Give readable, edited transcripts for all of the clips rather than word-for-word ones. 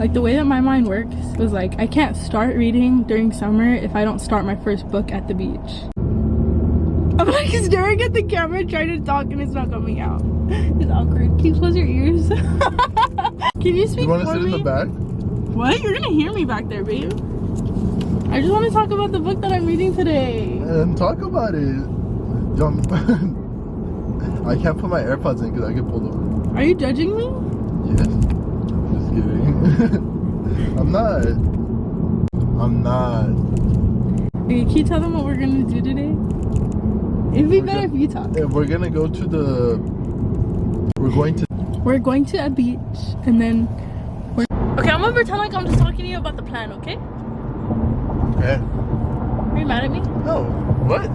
Like, the way that my mind works is like, I can't start reading during summer if I don't start my first book at the beach. I'm like staring at the camera trying to talk and it's not coming out. It's awkward. Can you close your ears? Can you speak for me? You want to sit in the back? What? You're gonna hear me back there, babe. I just want to talk about the book that I'm reading today. And talk about it. I can't put my AirPods in because I get pulled over. Are you judging me? Yes. Just kidding. I'm not. Okay, can you tell them what we're gonna do today? It'd be better if you talk. We're gonna go to the... We're going to a beach and then we're... Okay, I'm gonna pretend like I'm just talking to you about the plan, okay? Okay. Are you mad at me? No. What?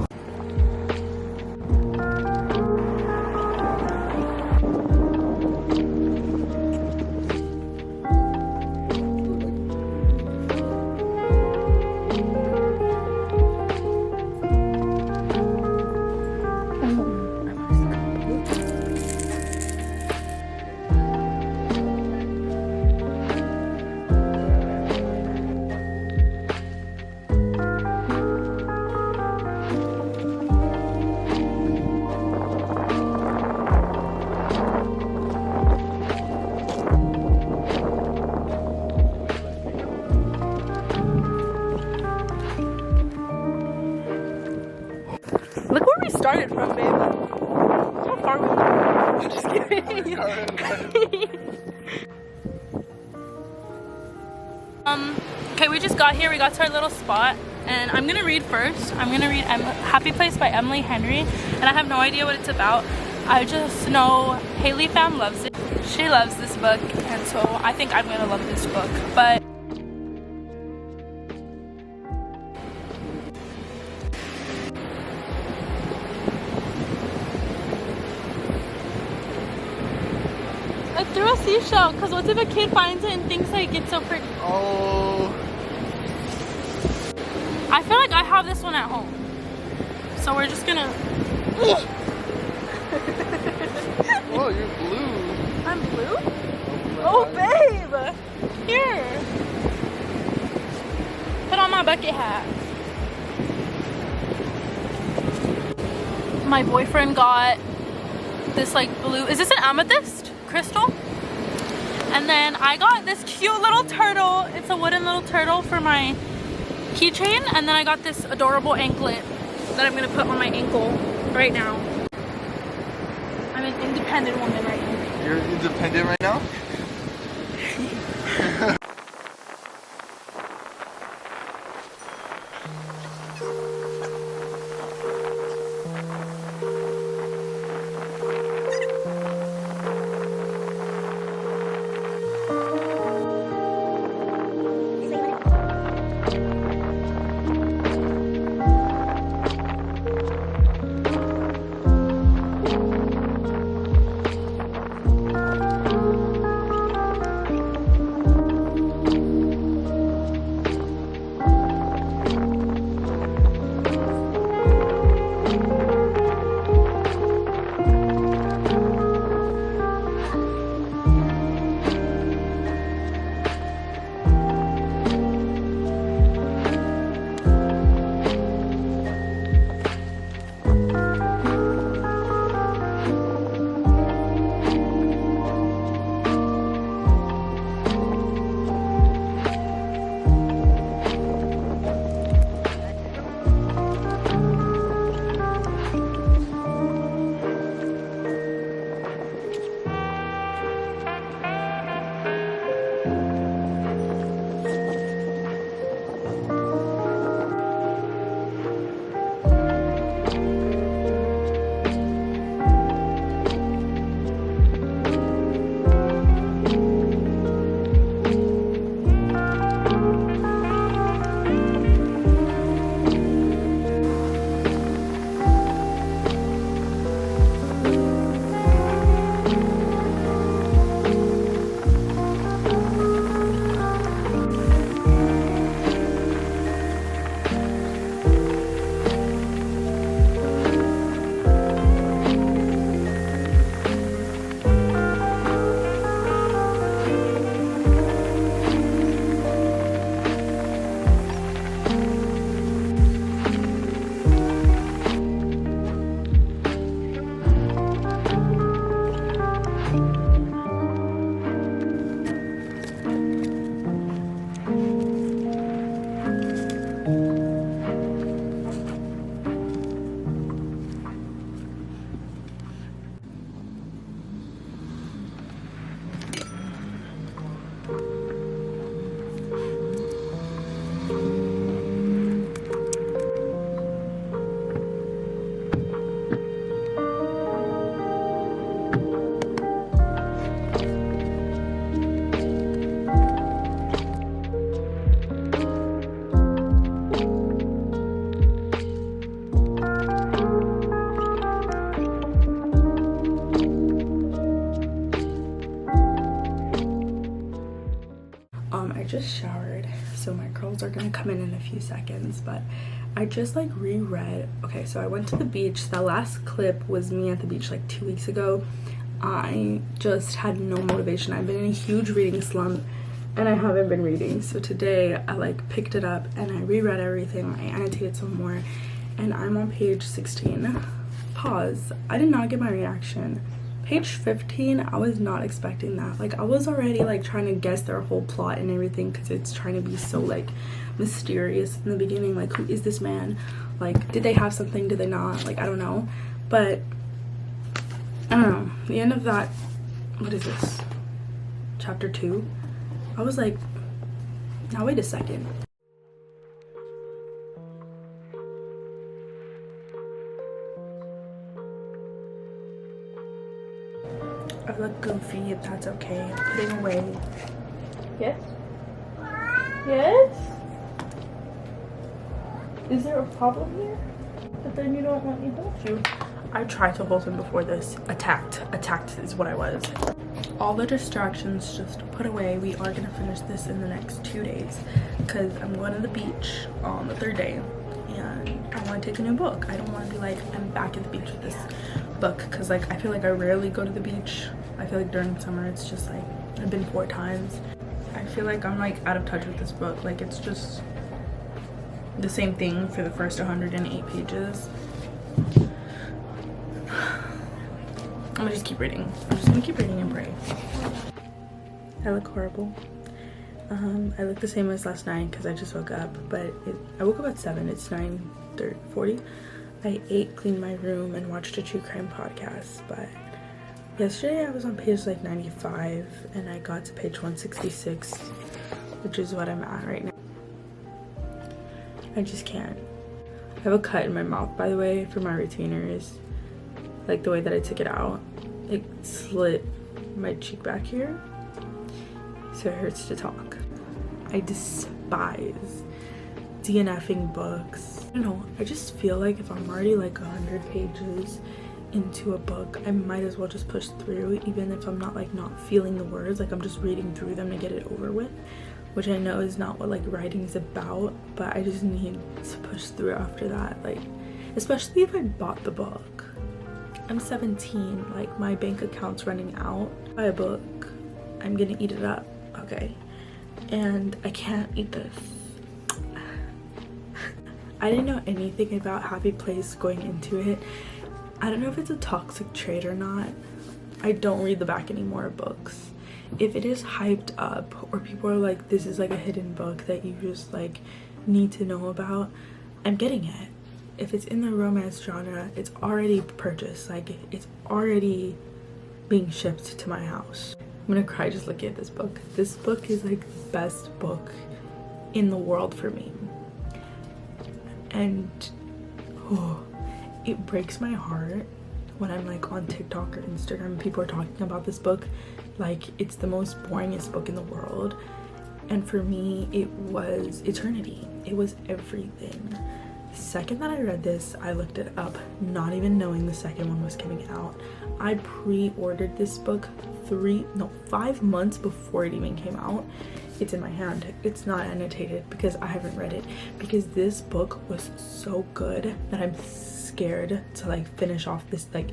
Look where we started from, babe. How far we went. I'm just kidding. Okay, we just got here. We got to our little spot. And I'm going to read first. I'm going to read Happy Place by Emily Henry. And I have no idea what it's about. I just know Haley fam loves it. She loves this book. And so I think I'm going to love this book. But... I threw a seashell, because what if a kid finds it and thinks like it's so pretty? Oh. I feel like I have this one at home. So we're just gonna... Oh, you're blue. I'm blue? Oh, babe! Here. Put on my bucket hat. My boyfriend got this like blue... Is this an amethyst crystal? And then I got this cute little turtle. It's a wooden little turtle for my keychain. And then I got this adorable anklet that I'm gonna put on my ankle right now. I'm an independent woman right now. You're independent right now? just showered, so my curls are gonna come in a few seconds, but I just like reread. Okay, so I went to the beach. The last clip was me at the beach like 2 weeks ago. I just had no motivation. I've been in a huge reading slump and I haven't been reading. So today I like picked it up and I reread everything. I annotated some more and I'm on page 16. Pause. I did not get my reaction. Page 15, I was not expecting that. Like I was already like trying to guess their whole plot and everything because it's trying to be so like mysterious in the beginning. Like, who is this man? Like, did they have something? Did they not? Like, I don't know. But I don't know. The end of that, what is this? Chapter 2? I was like, now wait a second. I look goofy, if that's okay. Putting away. Yes? Yes? Is there a problem here? But then you don't want me to hold you. I tried to hold him before this. Attacked is what I was. All the distractions just put away. We are gonna finish this in the next 2 days because I'm going to the beach on the 3rd day and I want to take a new book. I don't want to be like, I'm back at the beach with this book because like I feel like I rarely go to the beach. I feel like during summer it's just like I've been 4 times. I feel like I'm like out of touch with this book. Like it's just the same thing for the first 108 pages. I'm gonna just keep reading. I'm just gonna keep reading and pray. I look horrible. I look the same as last night because I just woke up, but I woke up at 7. It's 9:40. I ate, cleaned my room, and watched a true crime podcast. But yesterday I was on page like 95 and I got to page 166, which is what I'm at right now. I just can't. I have a cut in my mouth, by the way, for my retainers. Like the way that I took it out, it slit my cheek back here, so it hurts to talk. I despise DNFing books. I don't know, I just feel like if I'm already like 100 pages into a book, I might as well just push through, even if I'm not like not feeling the words. Like I'm just reading through them to get it over with, which I know is not what like writing is about, but I just need to push through after that. Like especially if I bought the book. I'm 17, like my bank account's running out. Buy a book, I'm gonna eat it up, okay? And I can't eat this. I didn't know anything about Happy Place going into it. I don't know if it's a toxic trait or not. I don't read the back anymore of books. If it is hyped up or people are like, this is like a hidden book that you just like need to know about, I'm getting it. If it's in the romance genre, it's already purchased. Like it's already being shipped to my house. I'm gonna cry just looking at this book. This book is like the best book in the world for me. And oh, it breaks my heart when I'm like on TikTok or Instagram and people are talking about this book like it's the most boringest book in the world. And for me, it was eternity. It was everything. The second that I read this, I looked it up, not even knowing the second one was coming out. I pre-ordered this book 5 months before it even came out. It's in my hand. It's not annotated because I haven't read it, because this book was so good that I'm scared to like finish off this. Like,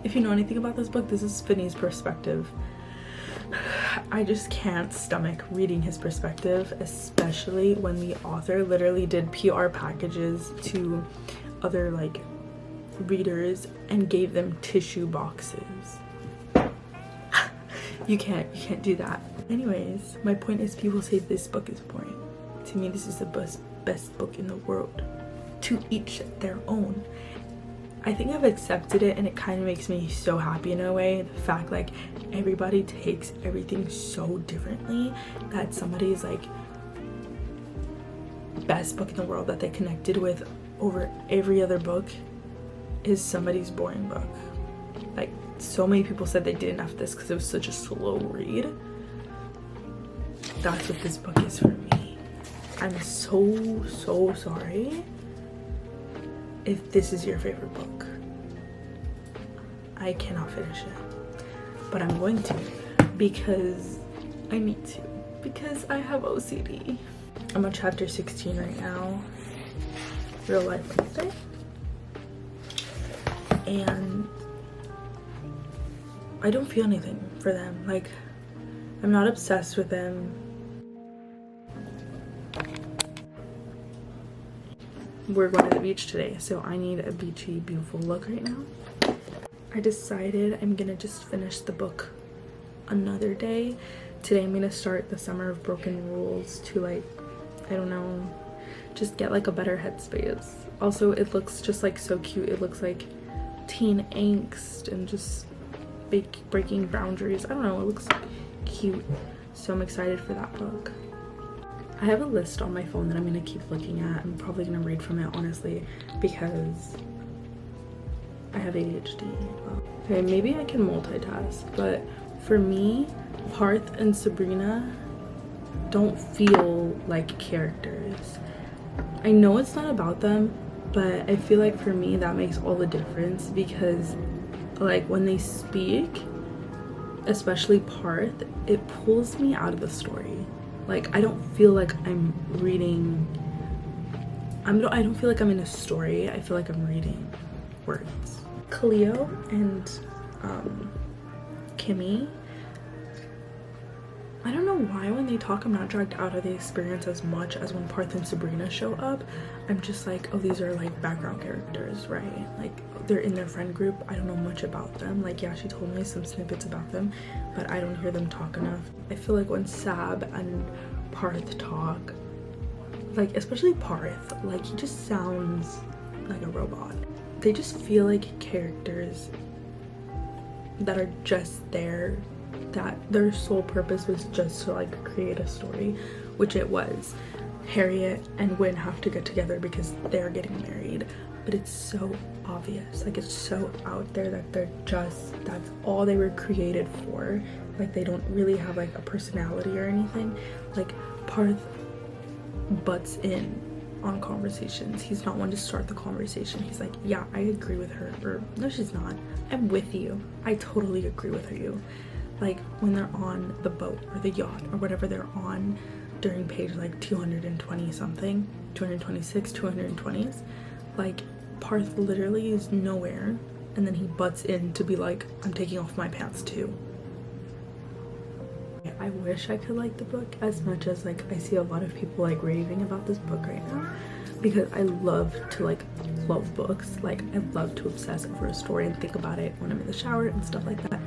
if you know anything about this book, this is Finney's perspective. I just can't stomach reading his perspective, especially when the author literally did PR packages to other like readers and gave them tissue boxes. You can't do that. Anyways, my point is, people say this book is boring. To me, this is the best book in the world. To each their own. I think I've accepted it, and it kind of makes me so happy in a way. The fact like everybody takes everything so differently, that somebody's like best book in the world that they connected with over every other book is somebody's boring book. Like, so many people said they didn't have this because it was such a slow read. That's what this book is for me. I'm so sorry if this is your favorite book. I cannot finish it, but I'm going to, because I need to, because I have OCD. I'm on chapter 16 right now, Real Life Wednesday, and I don't feel anything for them. Like, I'm not obsessed with them. We're going to the beach today, so I need a beachy, beautiful look right now. I decided I'm gonna just finish the book another day. Today I'm gonna start The Summer of Broken Rules to, like, I don't know, just get like a better headspace. Also, it looks just like so cute. It looks like teen angst and just breaking boundaries. I don't know, it looks cute. So I'm excited for that book. I have a list on my phone that I'm gonna keep looking at. I'm probably gonna read from it, honestly, because I have ADHD. Okay, maybe I can multitask, but for me, Parth and Sabrina don't feel like characters. I know it's not about them, but I feel like for me that makes all the difference, because like when they speak, especially Parth, it pulls me out of the story. Like, I don't feel like I'm reading, I don't feel like I'm in a story. I feel like I'm reading words. Cleo and Kimmy, I don't know why when they talk I'm not dragged out of the experience as much as when Parth and Sabrina show up. I'm just like, oh, these are like background characters, right? Like, they're in their friend group. I don't know much about them. Like, yeah, she told me some snippets about them, but I don't hear them talk enough. I feel like when Sab and Parth talk, like especially Parth, like he just sounds like a robot. They just feel like characters that are just there, that their sole purpose was just to like create a story, which it was. Harriet and Wynn have to get together because they're getting married, but it's so obvious, like it's so out there that they're just, that's all they were created for. Like, they don't really have like a personality or anything. Like, Parth butts in on conversations. He's not one to start the conversation. He's like, yeah, I agree with her, or no, she's not, I'm with you, I totally agree with you. Like, when they're on the boat or the yacht or whatever they're on during page like 220 something, 226, 220s, like Parth literally is nowhere, and then he butts in to be like, I'm taking off my pants too. I wish I could like the book as much as like I see a lot of people like raving about this book right now, because I love to like love books. Like, I love to obsess over a story and think about it when I'm in the shower and stuff like that.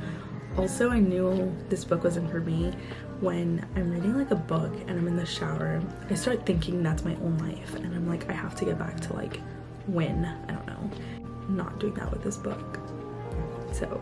Also, I knew this book wasn't for me when I'm reading like a book and I'm in the shower. I start thinking that's my own life, and I'm like, I have to get back to like when, I don't know. I'm not doing that with this book. So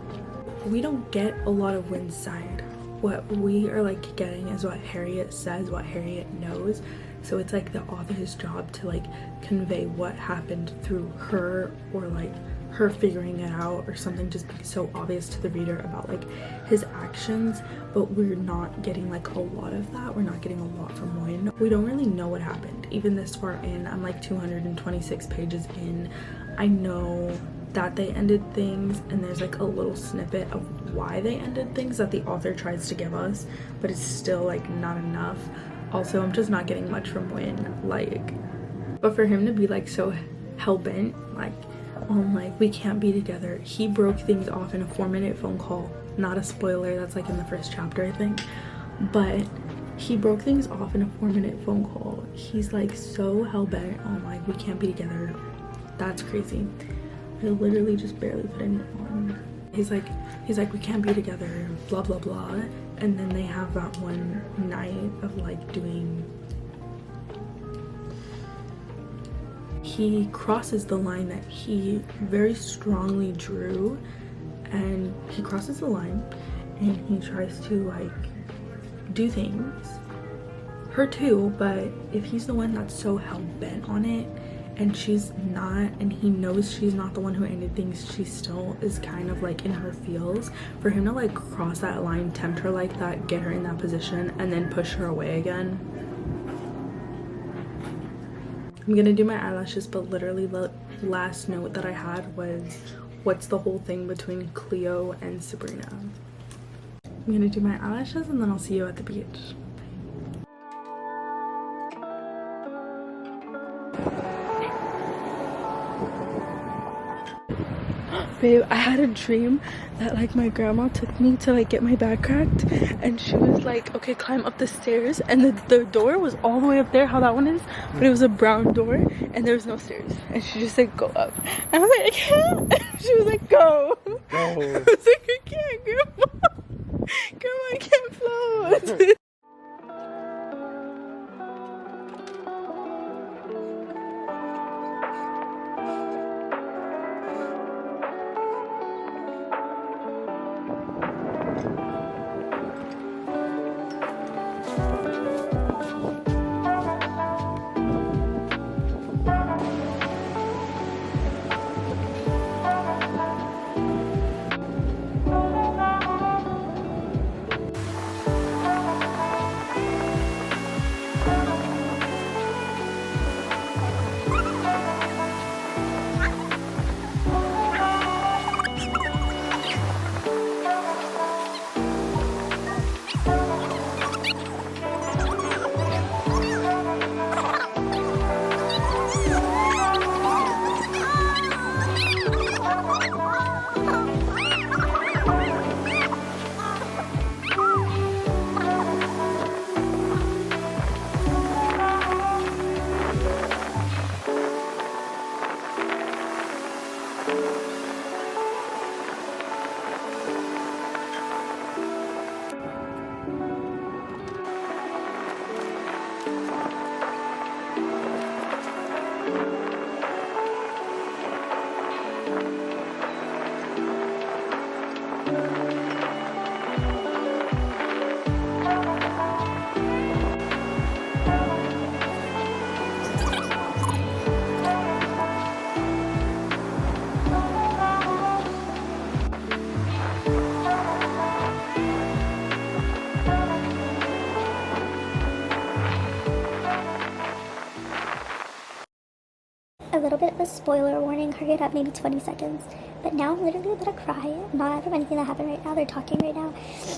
we don't get a lot of Wynn's side. What we are like getting is what Harriet says, what Harriet knows. So it's like the author's job to like convey what happened through her, or like her figuring it out, or something just being so obvious to the reader about like his actions. But we're not getting like a lot of that. We're not getting a lot from Wynn. We don't really know what happened. Even this far in, I'm like 226 pages in, I know that they ended things, and there's like a little snippet of why they ended things that the author tries to give us, but it's still like not enough. Also, I'm just not getting much from Wynn, like, but for him to be like so hell-bent like on like we can't be together. He broke things off in a 4-minute phone call. Not a spoiler, that's like in the first chapter I think, but he broke things off in a 4-minute phone call. He's like so hell-bent on like we can't be together. That's crazy. I literally just barely put it on. He's like we can't be together, blah blah blah, and then they have that one night of like doing, he crosses the line that he very strongly drew, and he crosses the line and he tries to like do things, her too, but if he's the one that's so hell-bent on it and she's not, and he knows she's not the one who ended things, she still is kind of like in her feels, for him to like cross that line, tempt her like that, get her in that position, and then push her away again. I'm gonna do my eyelashes, but literally the last note that I had was, what's the whole thing between Cleo and Sabrina? I'm gonna do my eyelashes and then I'll see you at the beach. Babe, I had a dream that like my grandma took me to like get my back cracked, and she was like, okay, climb up the stairs, and the door was all the way up there, how that one is, but it was a brown door and there was no stairs, and she just said go up, and I was like, I can't. She was like, go. Go. I was like, I can't, grandma. Grandma, I can't float. A little bit of a spoiler warning, hurry it up, maybe 20 seconds. But now I'm literally about to cry. Not from anything that happened right now. They're talking right now.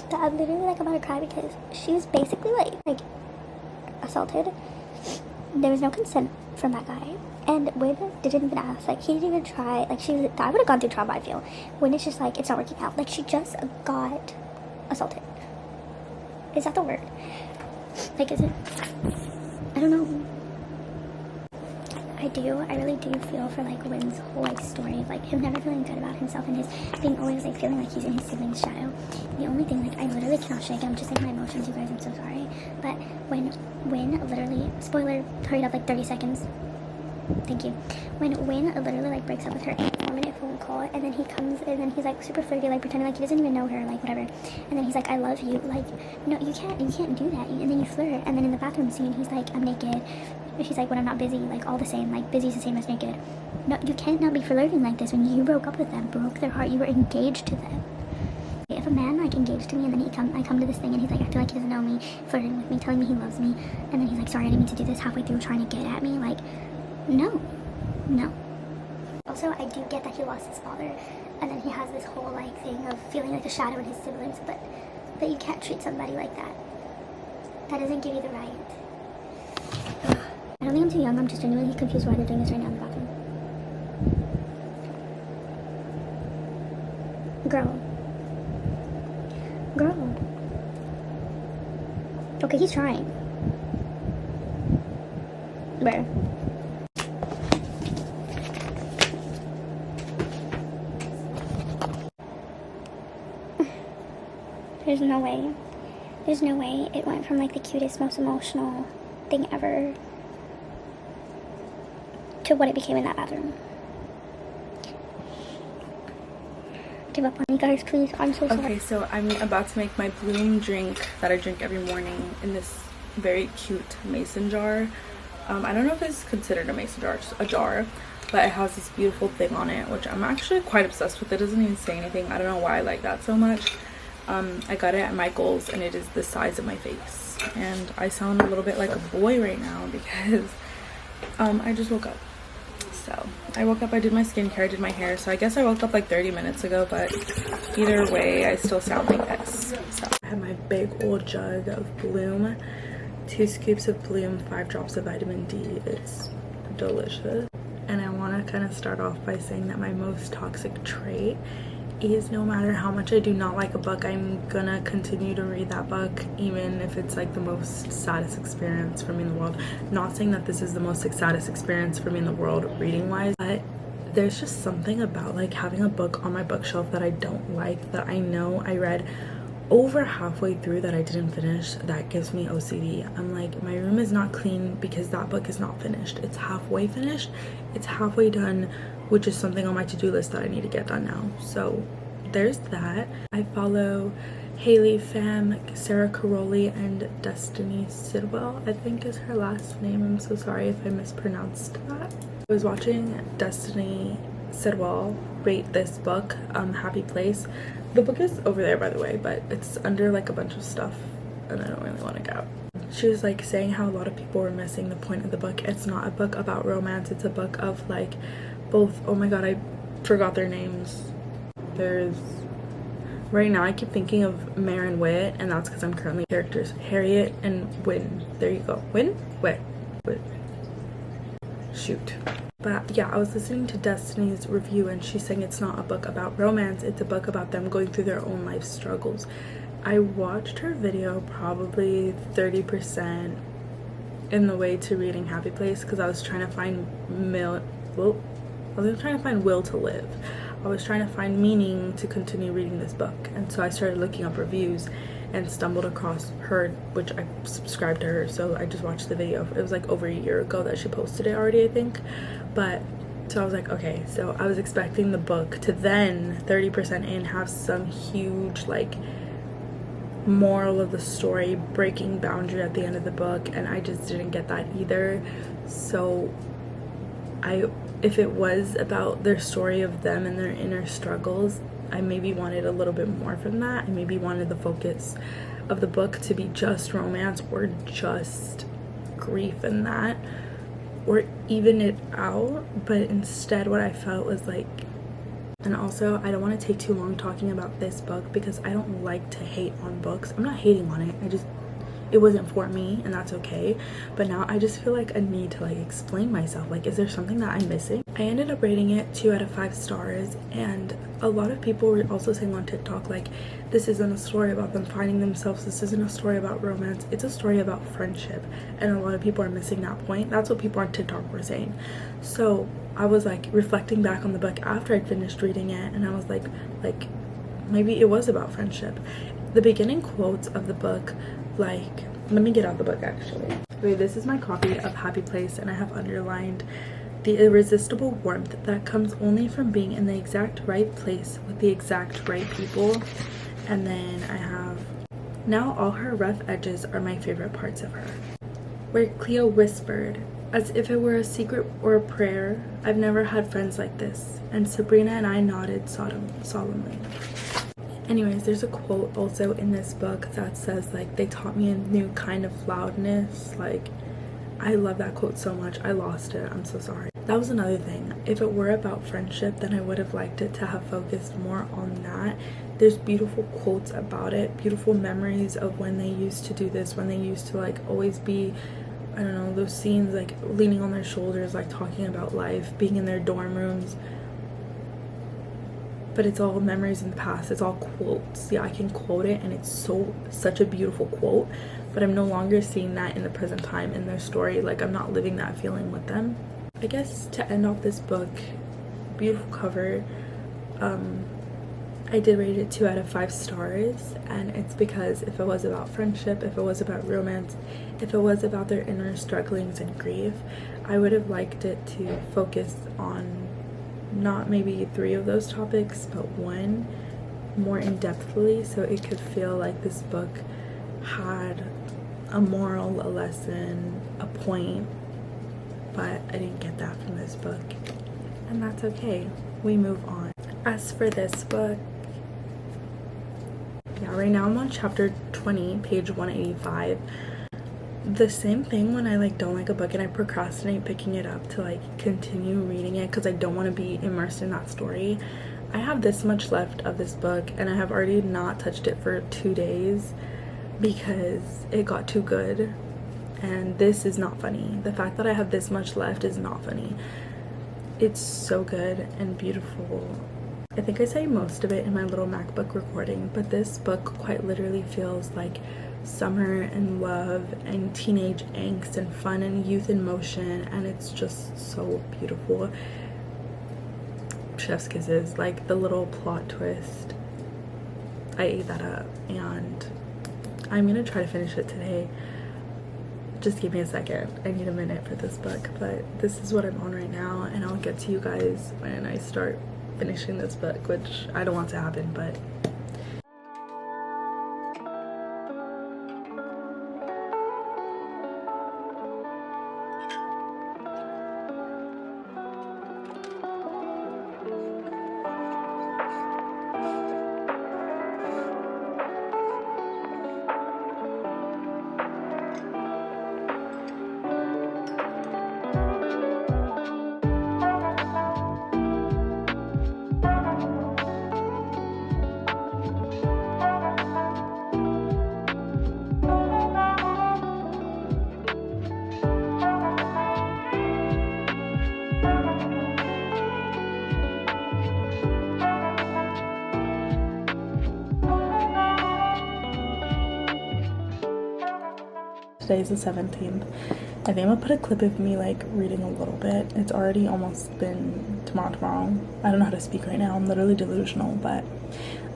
But I'm literally like about to cry because she was basically like assaulted. There was no consent from that guy. And Win didn't even ask. Like, he didn't even try. Like, I would have gone through trauma, I feel. When it's just like, it's not working out. Like, she just got assaulted. Is that the word? Like, is it? I don't know. I really do feel for like Wynn's whole like story of like him never feeling good about himself and his being always like feeling like he's in his sibling's shadow. The only thing, like, I literally cannot shake it. I'm just like my emotions, you guys, I'm so sorry. But when Wynn literally, spoiler, hurry up like 30 seconds. Thank you. When Wynn literally like breaks up with her 4-minute phone call, and then he comes and then he's like super flirty, like pretending like he doesn't even know her, like whatever. And then he's like, I love you. Like, no, you can't do that. And then you flirt. And then in the bathroom scene, he's like, I'm naked. And she's like, when I'm not busy, like all the same, like busy is the same as naked. No, you can't not be flirting like this when you broke up with them, broke their heart, you were engaged to them. If a man like engaged to me and then I come to this thing and he's like, I feel like he doesn't know me, flirting with me, telling me he loves me, and then he's like, sorry, I didn't mean to do this, halfway through trying to get at me, like, no. Also, I do get that he lost his father, and then he has this whole like thing of feeling like a shadow in his siblings, but you can't treat somebody like that. That doesn't give you the right. I don't think I'm too young, I'm just genuinely confused why they're doing this right now in the bathroom. Girl. Okay, he's trying. Where? There's no way it went from like the cutest, most emotional thing ever to what it became in that bathroom. Give up on me, guys, please. I'm so sorry. Okay, so I'm about to make my bloom drink that I drink every morning in this very cute mason jar. I don't know if it's considered a mason jar, just a jar, but it has this beautiful thing on it, which I'm actually quite obsessed with. It doesn't even say anything. I don't know why I like that so much. I got it at Michael's, and it is the size of my face, and I sound a little bit like a boy right now because I just woke up. So I woke up, I did my skincare, I did my hair. So I guess I woke up like 30 minutes ago, but either way, I still sound like this. So I have my big old jug of Bloom, 2 scoops of Bloom, 5 drops of vitamin D. It's delicious. And I want to kind of start off by saying that my most toxic trait is no matter how much I do not like a book, I'm gonna continue to read that book even if it's like the most saddest experience for me in the world. Not saying that this is the most saddest experience for me in the world reading wise, but there's just something about like having a book on my bookshelf that I don't like, that I know I read over halfway through that I didn't finish, that gives me OCD. I'm like, my room is not clean because that book is not finished. It's halfway finished, it's halfway done, which is something on my to-do list that I need to get done now. So there's that. I follow Haley Pham, Sarah Caroli, and Destiny Sidwell, I think is her last name. I'm so sorry if I mispronounced that. I was watching Destiny Sidwell rate this book, Happy Place. The book is over there, by the way, but it's under like a bunch of stuff and I don't really want to go. She was like saying how a lot of people were missing the point of the book. It's not a book about romance, it's a book of like both, oh my god, I forgot their names. There's, right now I keep thinking of Mare and Wit, and that's because I'm currently characters Harriet and Win. There you go. Win? Wit. Shoot. But yeah, I was listening to Destiny's review and she's saying it's not a book about romance, it's a book about them going through their own life struggles. I watched her video probably 30% in the way to reading Happy Place because I was trying to find will to live. I was trying to find meaning to continue reading this book, and so I started looking up reviews and stumbled across her, which I subscribed to her, so I just watched the video. It was like over a year ago that she posted it already, I think. But so I was like, okay, so I was expecting the book to then 30% in have some huge like moral of the story, breaking boundary at the end of the book, and I just didn't get that either. So if it was about their story of them and their inner struggles, I maybe wanted a little bit more from that. I maybe wanted the focus of the book to be just romance or just grief and that, or even it out. But instead what I felt was like, and also I don't want to take too long talking about this book because I don't like to hate on books. I'm not hating on it, it wasn't for me, and that's okay. But now I just feel like a need to like explain myself. Like, is there something that I'm missing? I ended up rating it 2 out of 5 stars, and a lot of people were also saying on TikTok like, this isn't a story about them finding themselves, this isn't a story about romance, it's a story about friendship. And a lot of people are missing that point. That's what people on TikTok were saying. So I was like reflecting back on the book after I'd finished reading it, and I was like maybe it was about friendship. The beginning quotes of the book, like, let me get out the book actually. Okay, this is my copy of Happy Place, and I have underlined the irresistible warmth that comes only from being in the exact right place with the exact right people. And then I have, now all her rough edges are my favorite parts of her. Where Cleo whispered, as if it were a secret or a prayer, I've never had friends like this. And Sabrina and I nodded solemnly. Anyways, there's a quote also in this book that says like, they taught me a new kind of loudness. Like, I love that quote so much. I lost it, I'm so sorry. That was another thing. If it were about friendship, then I would have liked it to have focused more on that. There's beautiful quotes about it, beautiful memories of when they used to do this, when they used to like always be, I don't know, those scenes like leaning on their shoulders, like talking about life, being in their dorm rooms. But it's all memories in the past. It's all quotes. Yeah, I can quote it and it's such a beautiful quote, but I'm no longer seeing that in the present time in their story. Like, I'm not living that feeling with them. I guess to end off this book, beautiful cover. I did rate it 2 out of 5 stars, and it's because if it was about friendship, if it was about romance, if it was about their inner strugglings and grief, I would have liked it to focus on not maybe 3 of those topics, but 1 more in-depthly, so it could feel like this book had a moral, a lesson, a point. But I didn't get that from this book, and that's okay. We move on. As for this book, yeah, right now I'm on chapter 20, page 185. the same thing when I like don't like a book and I procrastinate picking it up to like continue reading it because I don't want to be immersed in that story. I have this much left of this book and I have already not touched it for 2 days because it got too good, and this is not funny. The fact that I have this much left is not funny. It's so good and beautiful. I think I say most of it in my little MacBook recording, but this book quite literally feels like summer and love and teenage angst and fun and youth in motion, and it's just so beautiful. Chef's kisses, like the little plot twist. I ate that up, and I'm gonna try to finish it today. Just give me a second. I need a minute for this book, but this is what I'm on right now, and I'll get to you guys when I start finishing this book, which I don't want to happen, but today's the 17th. I think I'm gonna put a clip of me like reading a little bit. It's already almost been tomorrow. I don't know how to speak right now. I'm literally delusional, but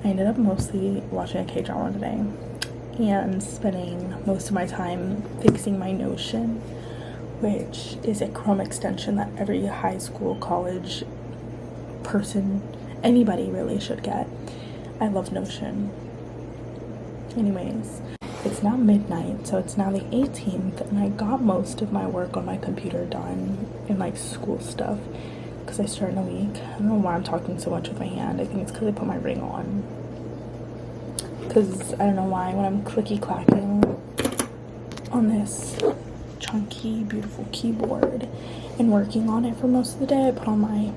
I ended up mostly watching a K-drama today and spending most of my time fixing my Notion, which is a Chrome extension that every high school, college person, anybody really should get. I love Notion. Anyways, it's now midnight, so it's now the 18th, and I got most of my work on my computer done and like school stuff because I start in a week. I don't know why I'm talking so much with my hand. I think it's because I put my ring on. Because I don't know why when I'm clicky clacking on this chunky, beautiful keyboard and working on it for most of the day, I put on my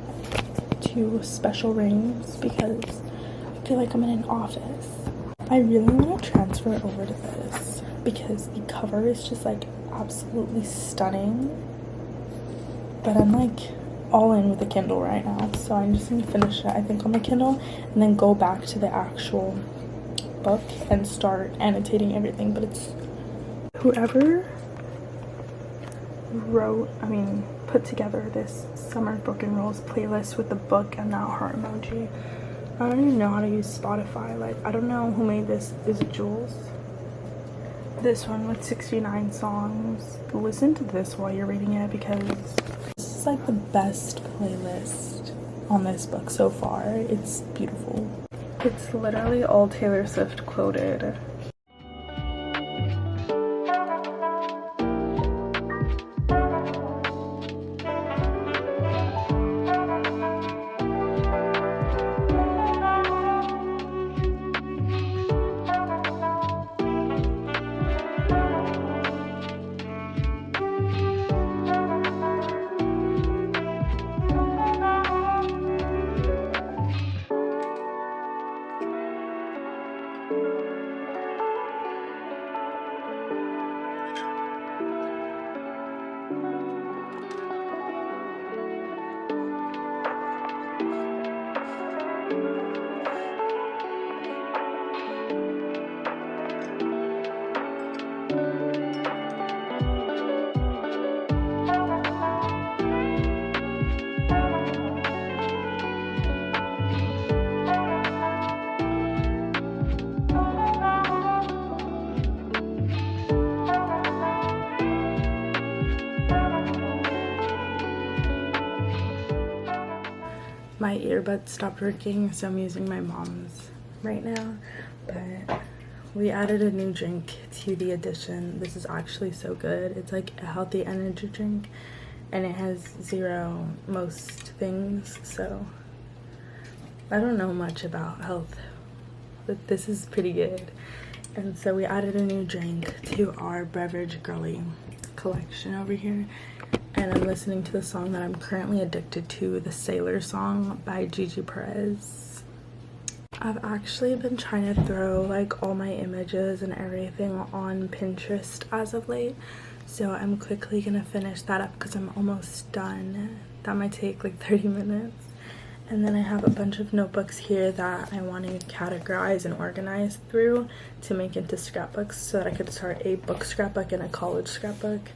2 special rings because I feel like I'm in an office. I really want to transfer it over to this because the cover is just like absolutely stunning, but I'm like all in with the Kindle right now, so I'm just gonna finish it I think on the Kindle and then go back to the actual book and start annotating everything. But it's whoever put together this summer book and rolls playlist with the book and that heart emoji. I don't even know how to use Spotify. Like, I don't know who made this. Is it Jules? This one with 69 songs. Listen to this while you're reading it because this is like the best playlist on this book so far. It's beautiful. It's literally all Taylor Swift quoted. My earbuds stopped working, so I'm using my mom's right now, but we added a new drink to the addition. This is actually so good. It's like a healthy energy drink and it has 0 most things, so I don't know much about health, but this is pretty good. And so we added a new drink to our beverage girly collection over here. And I'm listening to the song that I'm currently addicted to, the Sailor song by Gigi Perez. I've actually been trying to throw like all my images and everything on Pinterest as of late. So I'm quickly gonna finish that up because I'm almost done. That might take like 30 minutes. And then I have a bunch of notebooks here that I want to categorize and organize through to make into scrapbooks so that I could start a book scrapbook and a college scrapbook.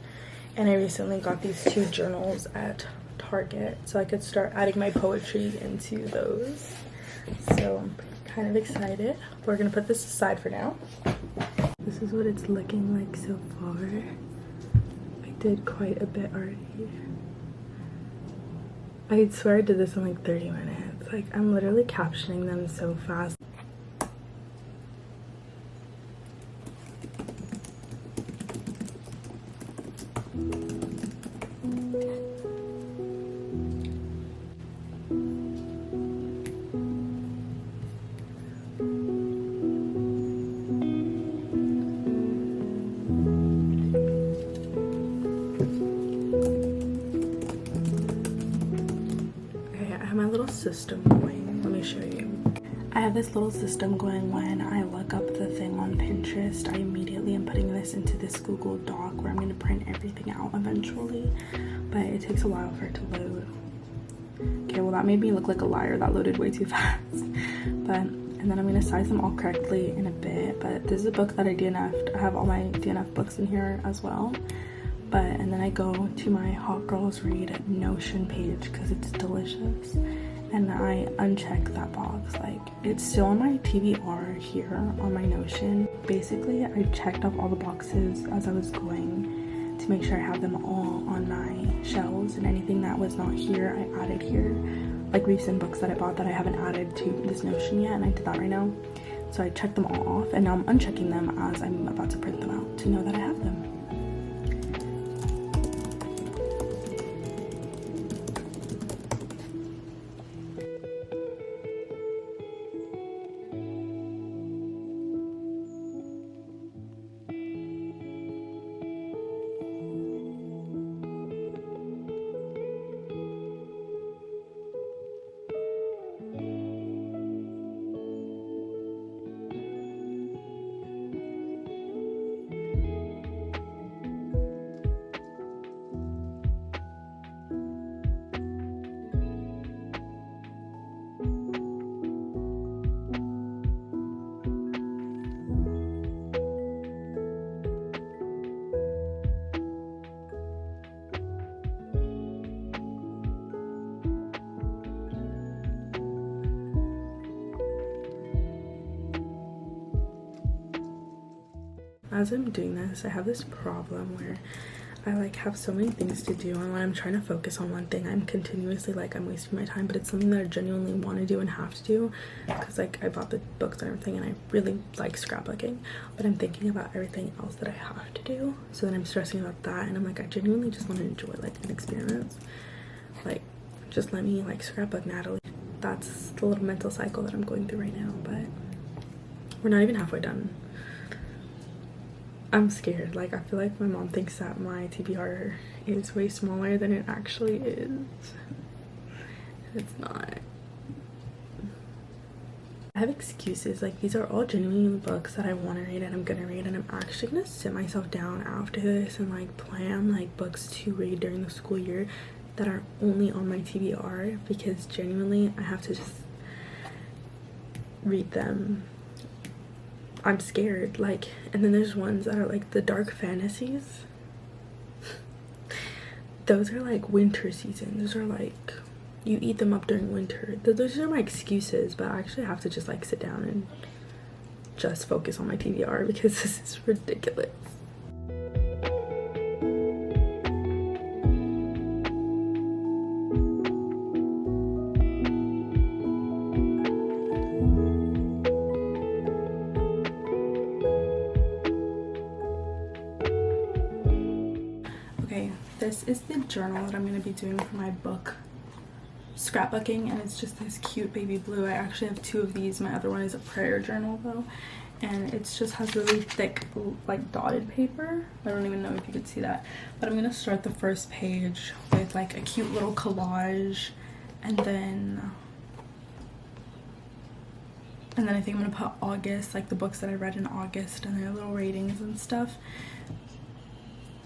And I recently got these 2 journals at Target so I could start adding my poetry into those. So I'm kind of excited. We're gonna put this aside for now. This is what it's looking like so far. I did quite a bit already. I swear I did this in like 30 minutes. Like, I'm literally captioning them so fast. System going. Let me show you. I have this little system going. When I look up the thing on Pinterest, I immediately am putting this into this Google Doc where I'm going to print everything out eventually, but it takes a while for it to load. Okay, well that made me look like a liar. That loaded way too fast. And then I'm going to size them all correctly in a bit. But this is a book that I DNF'd. I have all my DNF books in here as well. And then I go to my Hot Girls Read Notion page because it's delicious. And I uncheck that box. Like, it's still on my TBR here on my Notion. Basically, I checked off all the boxes as I was going to make sure I have them all on my shelves, and anything that was not here, I added here. Like recent books that I bought that I haven't added to this Notion yet, and I did that right now. So I checked them all off, and now I'm unchecking them as I'm about to print them out to know that I have them. As I'm doing this, I have this problem where I like have so many things to do, and when I'm trying to focus on one thing, I'm continuously like, I'm wasting my time, but it's something that I genuinely want to do and have to do because like I bought the books and everything and I really like scrapbooking, but I'm thinking about everything else that I have to do, so then I'm stressing about that, and I'm like, I genuinely just want to enjoy like an experience. Like, just let me like scrapbook, Natalie. That's the little mental cycle that I'm going through right now, but we're not even halfway done. I'm scared. Like, I feel like my mom thinks that my TBR is way smaller than it actually is. It's not. I have excuses. Like, these are all genuine books that I want to read and I'm gonna read, and I'm actually gonna sit myself down after this and like plan like books to read during the school year that are only on my TBR, because genuinely I have to just read them. I'm scared. Like, and then there's ones that are like the dark fantasies. Those are like winter season. Those are like, you eat them up during winter. Those are my excuses, but I actually have to just like sit down and just focus on my TBR because this is ridiculous. This is the journal that I'm going to be doing for my book scrapbooking, and it's just this cute baby blue. I actually have 2 of these. My other one is a prayer journal though, and it just has really thick like dotted paper. I don't even know if you could see that, but I'm gonna start the first page with like a cute little collage, and then I think I'm gonna put August, like the books that I read in August, and their little ratings and stuff.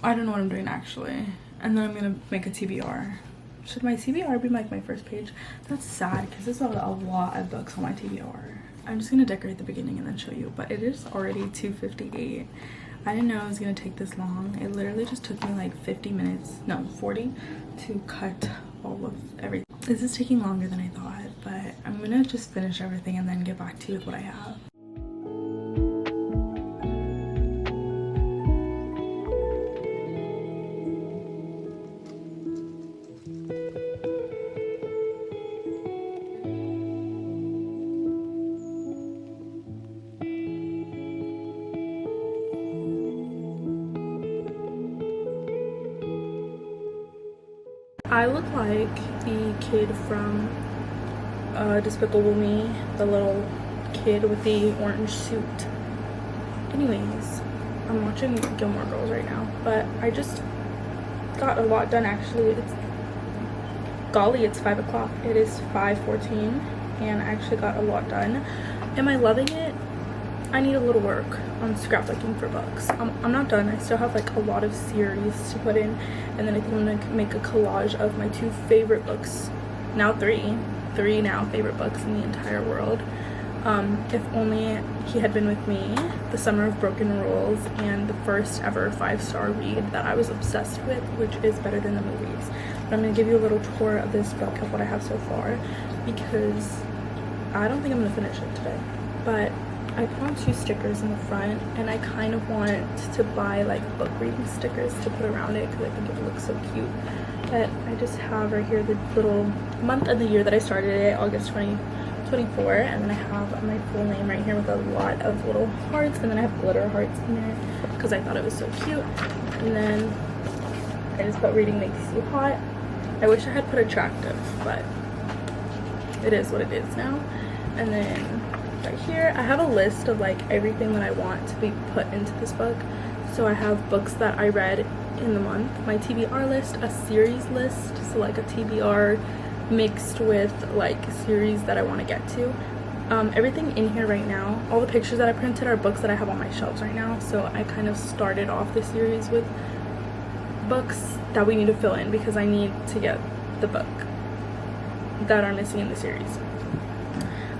I don't know what I'm doing actually. And then I'm gonna make a TBR. Should my TBR be like my first page? That's sad because there's a lot of books on my TBR. I'm just gonna decorate the beginning and then show you, but it is already 2:58. I didn't know it was gonna take this long. It literally just took me like 50 minutes, no, 40 to cut all of everything. This is taking longer than I thought, but I'm gonna just finish everything and then get back to you with what I have. I look like the kid from Despicable Me, the little kid with the orange suit. Anyways, I'm watching Gilmore Girls right now, but I just got a lot done actually. It's 5 o'clock. It is 5:14 and I actually got a lot done. Am I loving it? I need a little work on scrapbooking for books. I'm not done. I still have like a lot of series to put in, and then I think I'm gonna make a collage of my 2 favorite books, now three now favorite books in the entire world. If Only He Had Been With Me, The Summer of Broken Rules, and the first ever 5-star read that I was obsessed with, which is Better Than the Movies. But I'm gonna give you a little tour of this book of what I have so far, because I don't think I'm gonna finish it today, but I put on 2 stickers in the front, and I kind of want to buy like book reading stickers to put around it because I think it looks so cute. But I just have right here the little month of the year that I started it, August 2024, and then I have my full name right here with a lot of little hearts, and then I have glitter hearts in there because I thought it was so cute. And then I just put Reading Makes You Hot. I wish I had put attractive, but it is what it is now. And then right here I have a list of like everything that I want to be put into this book. So I have books that I read in the month, my TBR list, a series list, so like a TBR mixed with like series that I want to get to. Everything in here right now, all the pictures that I printed are books that I have on my shelves right now, so I kind of started off the series with books that we need to fill in because I need to get the book that are missing in the series.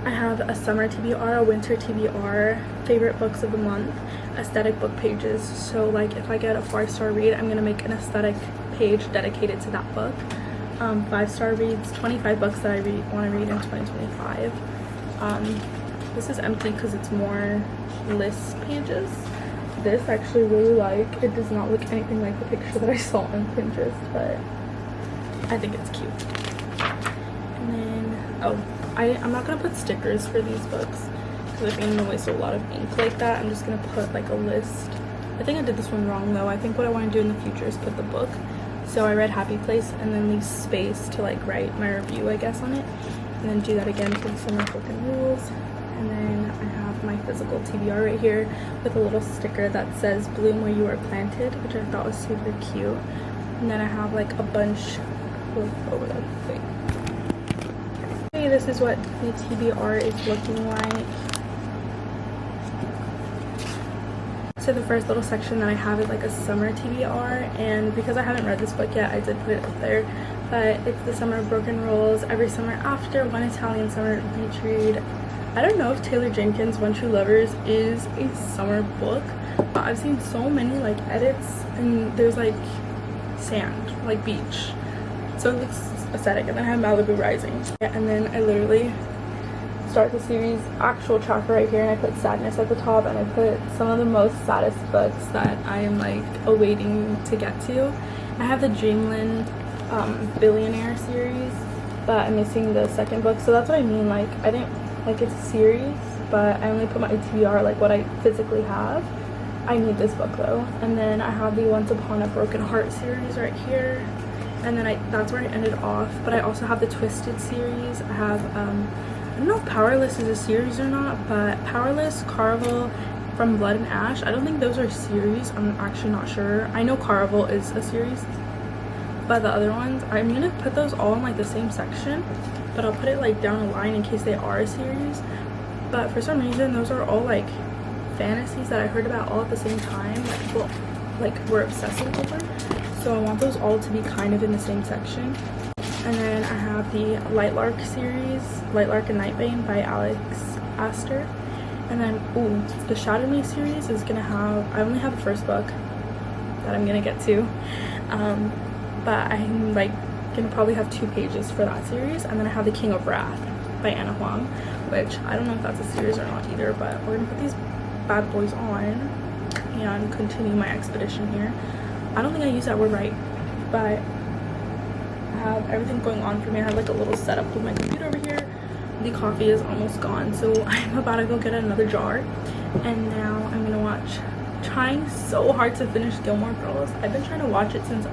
I have a summer TBR, a winter TBR, favorite books of the month, aesthetic book pages. So like if I get a 5-star read, I'm gonna make an aesthetic page dedicated to that book. 5-star reads, 25 books that I want to read in 2025. This is empty because it's more list pages. This I actually really like. It does not look anything like the picture that I saw on Pinterest, but I think it's cute. And then, I'm not gonna put stickers for these books because I think I'm gonna waste a lot of ink like that. I'm just gonna put like a list. I think I did this one wrong though. I think what I want to do in the future is put the book. So I read Happy Place and then leave space to like write my review, I guess, on it. And then do that again for the Summer of Broken Rules. And then I have my physical TBR right here with a little sticker that says "Bloom Where You Are Planted," which I thought was super cute. And then I have like a bunch over the thing. This is what the TBR is looking like. So the first little section that I have is like a summer TBR, and because I haven't read this book yet, I did put it up there. But it's The Summer of Broken Rules, Every Summer After, One Italian Summer Beach Read. I don't know if Taylor Jenkins' One True Lovers is a summer book, but I've seen so many like edits, and there's like sand, like beach. So it looks aesthetic. And then I have Malibu Rising, and then I literally start the series actual chapter right here, and I put sadness at the top, and I put some of the most saddest books that I am like awaiting to get to. I have the Dreamland Billionaire series, but I'm missing the second book, so that's what I mean. Like I didn't like, it's a series, but I only put my TBR like what I physically have. I need this book though. And then I have the Once Upon a Broken Heart series right here. and then that's where I ended off. But I also have the Twisted series. I have I don't know if Powerless is a series or not, but Powerless, Caraval, From Blood and Ash, I don't think those are series. I'm actually not sure. I know Caraval is a series, but the other ones, I'm gonna put those all in like the same section, but I'll put it like down a line in case they are a series. But for some reason those are all like fantasies that I heard about all at the same time, that people like were obsessing over, so I want those all to be kind of in the same section. And then I have the Lightlark series, Lightlark and Nightbane by Alex Astor. And then the Shadow Me series is gonna have, I only have the first book that I'm gonna get to, but I'm like gonna probably have 2 pages for that series. And then I have the King of Wrath by Anna Huang, which I don't know if that's a series or not either, but we're gonna put these bad boys on and continue my expedition here. I don't think I used that word right, but I have everything going on for me. I have like a little setup with my computer over here. The coffee is almost gone, so I'm about to go get another jar. And now I'm gonna watch, trying so hard to finish Gilmore Girls. I've been trying to watch it since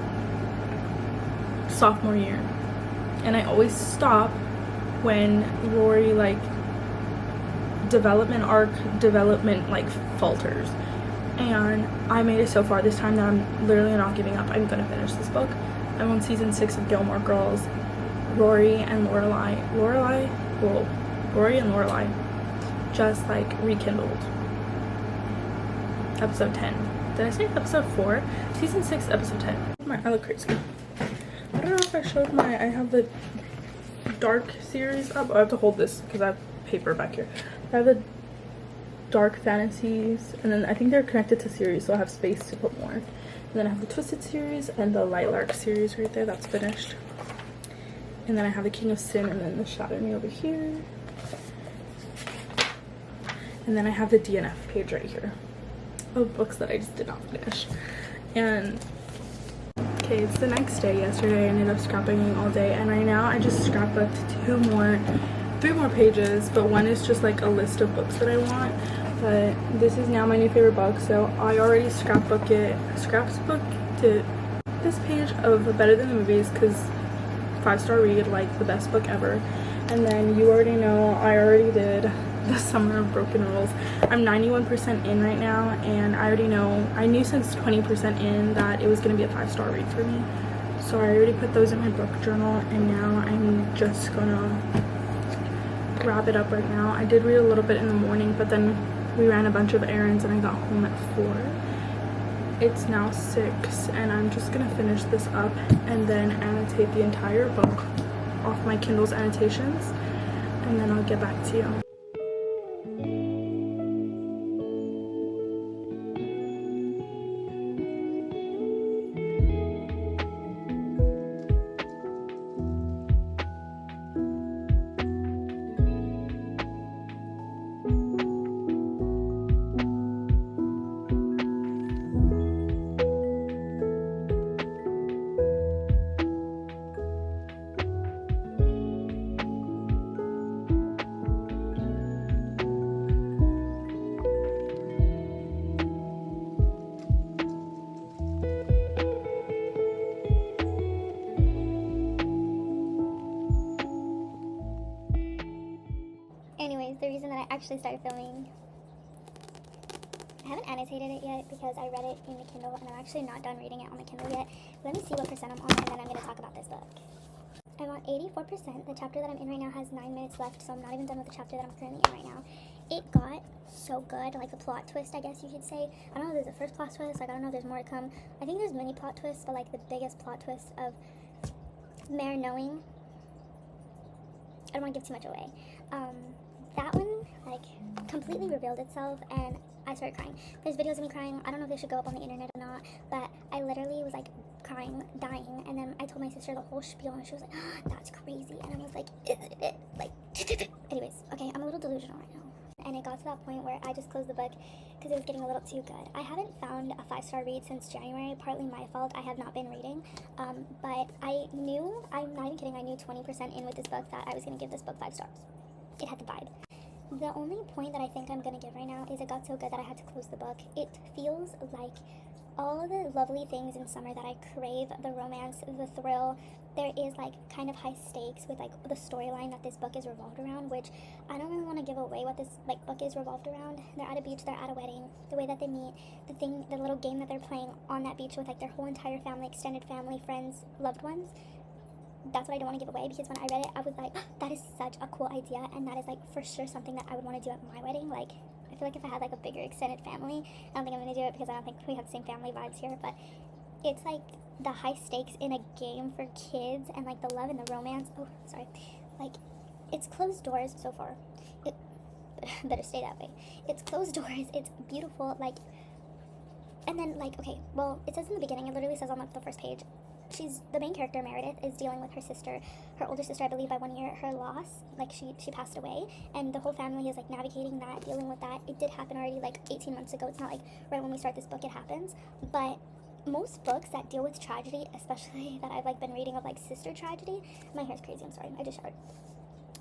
sophomore year, and I always stop when Rory like development like falters. And I made it so far this time that I'm literally not giving up. I'm gonna finish this book. I'm on season 6 of Gilmore Girls. Rory and Lorelai just like rekindled. Episode 10. Did I say episode 4? Season 6, episode 10. I look crazy. I don't know if I showed I have the Dark series up. I have to hold this because I have paper back here. I have the Dark Fantasies, and then I think they're connected to series, so I have space to put more. And then I have the Twisted series and the Lightlark series right there. That's finished. And then I have the King of Sin and then the Shadow Me over here. And then I have the DNF page right here of books that I just did not finish. And okay, it's the next day. Yesterday I ended up scrapbooking all day, and right now I just scrapbooked 3 more pages, but one is just like a list of books that I want. But this is now my new favorite book, so I already scrapbooked this page of Better Than the Movies because 5-star read, like the best book ever. And then you already know I already did the Summer of Broken Rules. I'm 91% in right now, and I already know, I knew since 20% in that it was going to be a 5-star read for me. So I already put those in my book journal, and now I'm just gonna wrap it up right now. I did read a little bit in the morning, but then we ran a bunch of errands and I got home at 4. It's now 6, and I'm just gonna finish this up and then annotate the entire book off my Kindle's annotations, and then I'll get back to you. Anyways, the reason that I actually started filming, I haven't annotated it yet because I read it in the Kindle and I'm actually not done reading it on the Kindle yet. Let me see what percent I'm on, and then I'm going to talk about this book. I'm on 84%. The chapter that I'm in right now has 9 minutes left, so I'm not even done with the chapter that I'm currently in right now. It got so good, like the plot twist, I guess you could say. I don't know if there's a first plot twist, like I don't know if there's more to come. I think there's many plot twists, but like the biggest plot twist of Mare knowing, I don't want to give too much away. That one like completely revealed itself, and I started crying. There's videos of me crying. I don't know if they should go up on the internet or not, but I literally was like crying, dying, and then I told my sister the whole spiel, and she was like, oh, that's crazy, and I was like, isn't it? Like, anyways, okay, I'm a little delusional right now. And it got to that point where I just closed the book because it was getting a little too good. I haven't found a 5-star read since January, partly my fault. I have not been reading, but I knew, I'm not even kidding, I knew 20% in with this book that I was going to give this book 5 stars. It had the vibe. The only point that I think I'm going to give right now is it got so good that I had to close the book. It feels like all the lovely things in summer that I crave, the romance, the thrill, there is like kind of high stakes with like the storyline that this book is revolved around, which I don't really want to give away what this like book is revolved around. They're at a beach, they're at a wedding, the way that they meet, the little game that they're playing on that beach with like their whole entire family, extended family, friends, loved ones. That's what I don't want to give away, because when I read it I was like, oh, that is such a cool idea, and that is like for sure something that I would want to do at my wedding. Like I feel like if I had like a bigger extended family, I don't think I'm going to do it because I don't think we have the same family vibes here, but it's like the high stakes in a game for kids and like the love and the romance. Oh, sorry. Like it's closed doors so far. It better stay that way. It's closed doors. It's beautiful. Like, and then like, okay, well, it says in the beginning, it literally says on like the first page, the main character, Meredith, is dealing with her sister, her older sister, I believe by 1 year, her loss, like she passed away, and the whole family is like navigating that, dealing with that. It did happen already like 18 months ago. It's not like right when we start this book it happens, but most books that deal with tragedy, especially that I've like been reading of like sister tragedy, my hair's crazy, I'm sorry, I just showered.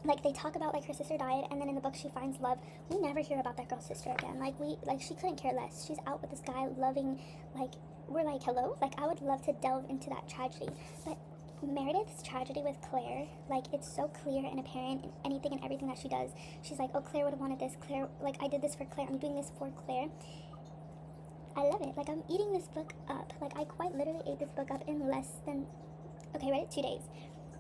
Like they talk about like her sister died, and then in the book she finds love. We never hear about that girl's sister again. Like she couldn't care less. She's out with this guy, loving, like we're like, hello? Like I would love to delve into that tragedy. But Meredith's tragedy with Claire, like it's so clear and apparent in anything and everything that she does. She's like, oh, Claire would have wanted this. Claire, like I did this for Claire. I'm doing this for Claire. I love it. Like I'm eating this book up. Like I quite literally ate this book up in less than, okay, I read it 2 days.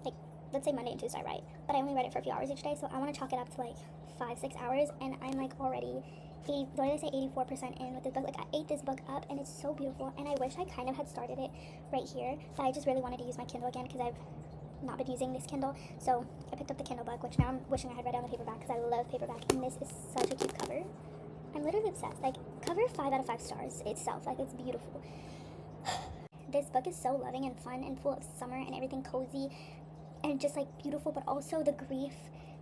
Like let's say Monday and Tuesday, right? But I only read it for a few hours each day, so I want to chalk it up to like 5-6 hours, and I'm like already 84% in with this book. Like I ate this book up, and it's so beautiful, and I wish I kind of had started it right here, but I just really wanted to use my Kindle again because I've not been using this Kindle. So I picked up the Kindle book, which now I'm wishing I had read it on the paperback because I love paperback, and this is such a cute cover. I'm literally obsessed. Like cover 5 out of 5 stars itself. Like it's beautiful. This book is so loving and fun and full of summer and everything cozy and just like beautiful, but also the grief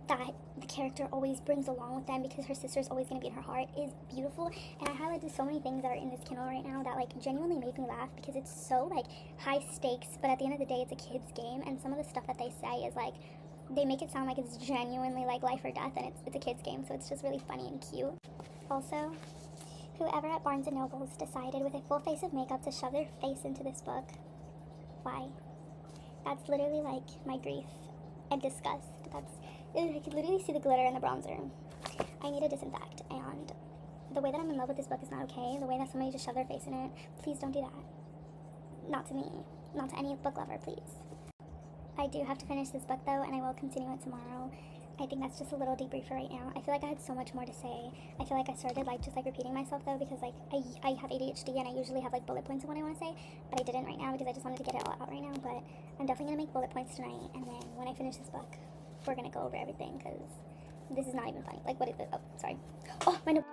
that the character always brings along with them because her sister's always going to be in her heart is beautiful. And I highlighted so many things that are in this Kindle right now that like genuinely made me laugh because it's so like high stakes, but at the end of the day it's a kid's game, and some of the stuff that they say is like they make it sound like it's genuinely like life or death, and it's a kid's game, so it's just really funny and cute. Also, whoever at Barnes & Noble's decided with a full face of makeup to shove their face into this book, why? That's literally like my grief and disgust. I could literally see the glitter in the bronzer. I need to disinfect, and the way that I'm in love with this book is not okay. The way that somebody just shoved their face in it, please don't do that. Not to me. Not to any book lover, please. I do have to finish this book though, and I will continue it tomorrow. I think that's just a little debrief for right now. I feel like I had so much more to say. I feel like I started like just like repeating myself though, because like I have ADHD and I usually have like bullet points of what I want to say, but I didn't right now because I just wanted to get it all out right now. But I'm definitely gonna make bullet points tonight, and then when I finish this book, we're gonna go over everything because this is not even funny. Like what is it? Oh, sorry. Oh, my note.